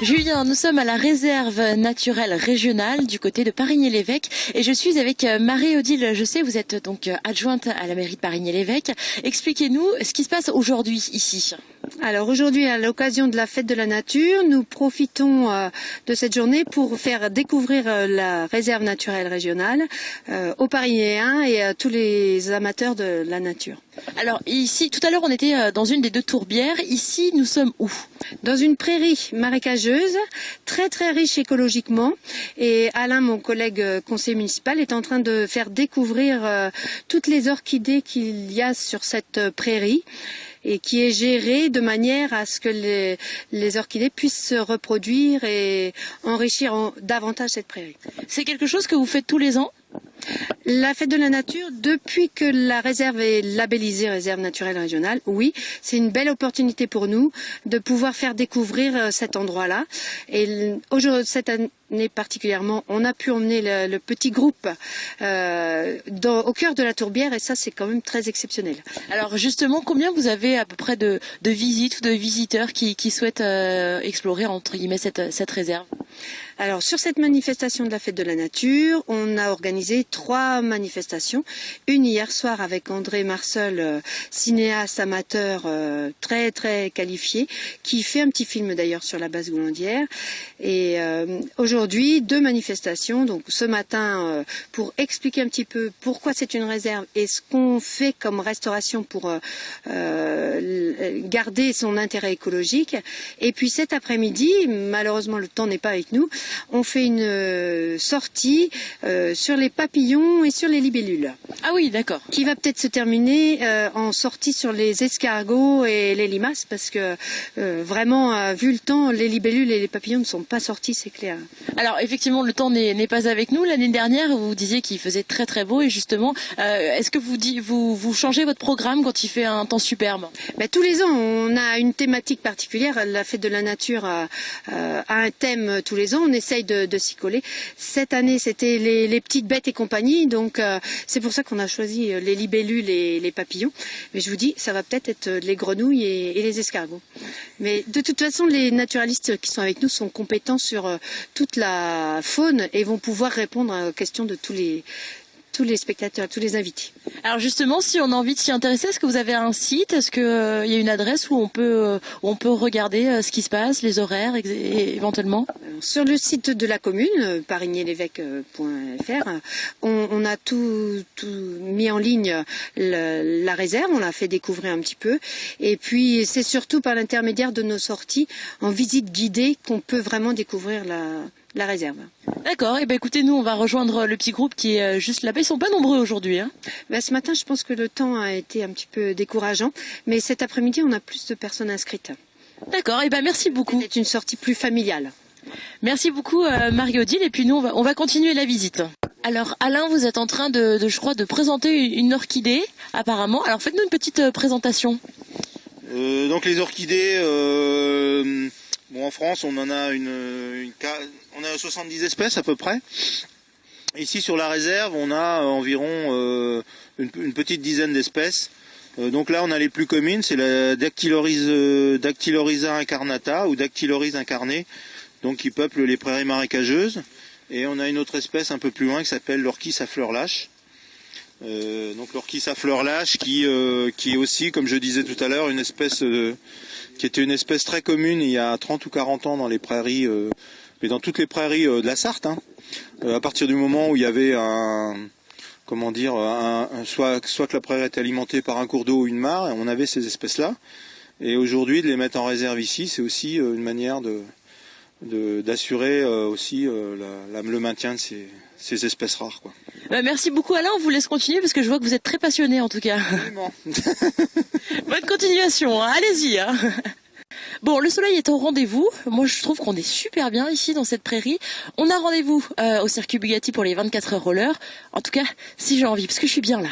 Julien, nous sommes à la réserve naturelle régionale du côté de Parigny-l'Évêque et je suis avec Marie-Odile. Je sais, vous êtes donc adjointe à la mairie de Parigny-l'Évêque. Expliquez-nous ce qui se passe aujourd'hui ici. Alors aujourd'hui, à l'occasion de la fête de la nature, nous profitons de cette journée pour faire découvrir la réserve naturelle régionale aux Parignéens et à tous les amateurs de la nature. Alors ici, tout à l'heure on était dans une des deux tourbières. Ici, nous sommes où? Dans une prairie marécageuse, très très riche écologiquement. Et Alain, mon collègue conseiller municipal, est en train de faire découvrir toutes les orchidées qu'il y a sur cette prairie, et qui est gérée de manière à ce que les orchidées puissent se reproduire et enrichir davantage cette prairie. C'est quelque chose que vous faites tous les ans? La fête de la nature, depuis que la réserve est labellisée réserve naturelle régionale, oui, c'est une belle opportunité pour nous de pouvoir faire découvrir cet endroit-là. Et aujourd'hui, cette année particulièrement, on a pu emmener le petit groupe au cœur de la tourbière et ça, c'est quand même très exceptionnel. Alors justement, combien vous avez à peu près de visites ou de visiteurs qui souhaitent explorer entre guillemets cette réserve? Alors sur cette manifestation de la fête de la nature, on a organisé 3 manifestations. Une hier soir avec André Marseul, cinéaste amateur très très qualifié, qui fait un petit film d'ailleurs sur la Basse-Goulandière. Et aujourd'hui 2 manifestations. Donc ce matin pour expliquer un petit peu pourquoi c'est une réserve et ce qu'on fait comme restauration pour garder son intérêt écologique. Et puis cet après-midi, malheureusement le temps n'est pas avec nous, on fait une sortie sur les papillons et sur les libellules. Ah oui, d'accord. Qui va peut-être se terminer en sortie sur les escargots et les limaces, parce que vraiment, vu le temps, les libellules et les papillons ne sont pas sortis, c'est clair. Alors effectivement, le temps n'est pas avec nous. L'année dernière, vous disiez qu'il faisait très très beau et justement, est-ce que vous changez votre programme quand il fait un temps superbe? Tous les ans, on a une thématique particulière. La fête de la nature a un thème tous les ans. On essaye de s'y coller. Cette année, c'était les petites bêtes et compagnie. Donc, c'est pour ça qu'on a choisi les libellules et les papillons. Mais je vous dis, ça va peut-être être les grenouilles et les escargots. Mais de toute façon, les naturalistes qui sont avec nous sont compétents sur toute la faune et vont pouvoir répondre aux questions de tous les spectateurs, tous les invités. Alors justement, si on a envie de s'y intéresser, est-ce que vous avez un site? Est-ce qu'il y a une adresse où on peut regarder ce qui se passe, les horaires éventuellement? Sur le site de la commune, parignylévêque.fr, on a tout mis en ligne la réserve, on l'a fait découvrir un petit peu. Et puis c'est surtout par l'intermédiaire de nos sorties en visite guidée qu'on peut vraiment découvrir la réserve. D'accord, et écoutez, nous on va rejoindre le petit groupe qui est juste là-bas. Ils sont pas nombreux aujourd'hui. Ce matin, je pense que le temps a été un petit peu décourageant, mais cet après-midi, on a plus de personnes inscrites. D'accord, merci beaucoup. C'est une sortie plus familiale. Merci beaucoup Marie-Odile, et puis nous on va continuer la visite. Alors Alain, vous êtes en train je crois, de présenter une orchidée apparemment. Alors faites-nous une petite présentation. Donc les orchidées, en France on en a on a 70 espèces à peu près. Ici sur la réserve on a environ une petite dizaine d'espèces. Donc là on a les plus communes, c'est la Dactylorhiza incarnata ou Dactylorhiza incarnée, donc qui peuple les prairies marécageuses. Et on a une autre espèce un peu plus loin qui s'appelle l'orchis à fleurs lâches. Donc l'orchis à fleurs lâches qui est aussi, comme je disais tout à l'heure, une espèce qui était une espèce très commune il y a 30 ou 40 ans dans les prairies, mais dans toutes les prairies de la Sarthe. À partir du moment où il y avait soit que la prairie était alimentée par un cours d'eau ou une mare, on avait ces espèces-là. Et aujourd'hui, de les mettre en réserve ici, c'est aussi une manière d'assurer aussi le maintien de ces espèces rares, quoi. Merci beaucoup Alain, on vous laisse continuer parce que je vois que vous êtes très passionné en tout cas. Absolument. Bonne continuation, allez-y. Bon, le soleil est au rendez-vous. Moi, je trouve qu'on est super bien ici dans cette prairie. On a rendez-vous au circuit Bugatti pour les 24 heures rollers. En tout cas, si j'ai envie, parce que je suis bien là.